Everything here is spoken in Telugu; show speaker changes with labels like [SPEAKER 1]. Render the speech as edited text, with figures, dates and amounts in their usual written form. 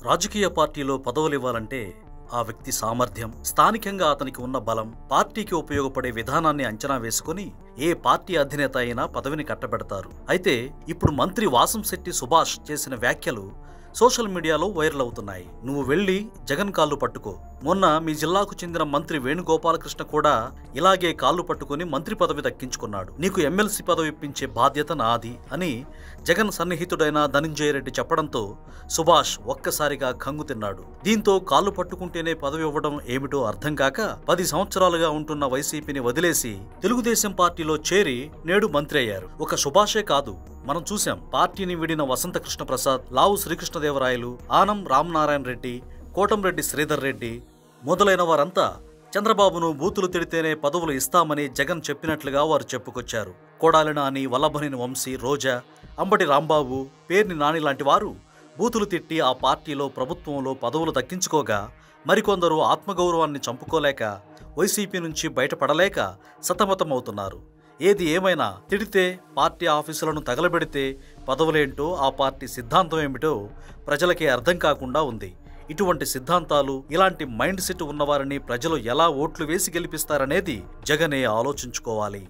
[SPEAKER 1] రాజకీయ పార్టీలో పదవులివ్వాలంటే ఆ వ్యక్తి సామర్థ్యం, స్థానికంగా అతనికి ఉన్న బలం, పార్టీకి ఉపయోగపడే విధానాన్ని అంచనా వేసుకుని ఏ పార్టీ అధినేత అయినా పదవిని కట్టబెడతారు. అయితే ఇప్పుడు మంత్రి వాసంశెట్టి సుభాష్ చేసిన వ్యాఖ్యలు సోషల్ మీడియాలో వైరల్ అవుతున్నాయి. నువ్వు వెళ్లి జగన్ కాళ్ళు పట్టుకో. మొన్న మీ జిల్లాకు చెందిన మంత్రి వేణుగోపాలకృష్ణ కూడా ఇలాగే కాళ్ళు పట్టుకుని మంత్రి పదవి దక్కించుకున్నాడు. నీకు ఎమ్మెల్సీ పదవి ఇప్పించే బాధ్యత నాది అని జగన్ సన్నిహితుడైన ధనంజయ రెడ్డి చెప్పడంతో సుభాష్ ఒక్కసారిగా కంగు తిన్నాడు. దీంతో కాళ్ళు పట్టుకుంటేనే పదవి ఇవ్వడం ఏమిటో అర్థం కాక 10 సంవత్సరాలుగా ఉంటున్న వైసీపీని వదిలేసి తెలుగుదేశం పార్టీలో చేరి నేడు మంత్రి అయ్యారు. ఒక సుభాషే కాదు, మనం చూశాం పార్టీని విడిన వసంత కృష్ణ ప్రసాద్, లావు శ్రీకృష్ణదేవరాయలు, ఆనం రామనారాయణ రెడ్డి, కోటంరెడ్డి శ్రీధర్ రెడ్డి మొదలైన వారంతా చంద్రబాబును బూతులు తిడితేనే పదవులు ఇస్తామని జగన్ చెప్పినట్లుగా వారు చెప్పుకొచ్చారు. కొడాలి నాని, వల్లభనేని వంశీ, రోజా, అంబటి రాంబాబు, పేర్ని నాని లాంటి వారు బూతులు తిట్టి ఆ పార్టీలో ప్రభుత్వంలో పదవులు దక్కించుకోగా మరికొందరు ఆత్మగౌరవాన్ని చంపుకోలేక వైసీపీ నుంచి బయటపడలేక సతమతమవుతున్నారు. ఏది ఏమైనా తిడితే పార్టీ ఆఫీసులను తగలబెడితే పదవులేంటో, ఆ పార్టీ సిద్ధాంతం ఏమిటో ప్రజలకే అర్థం కాకుండా ఉంది. ఇటువంటి సిద్ధాంతాలు, ఇలాంటి మైండ్ సెట్ ఉన్నవారిని ప్రజలు ఎలా ఓట్లు వేసి గెలిపిస్తారనేది జగనే ఆలోచించుకోవాలి.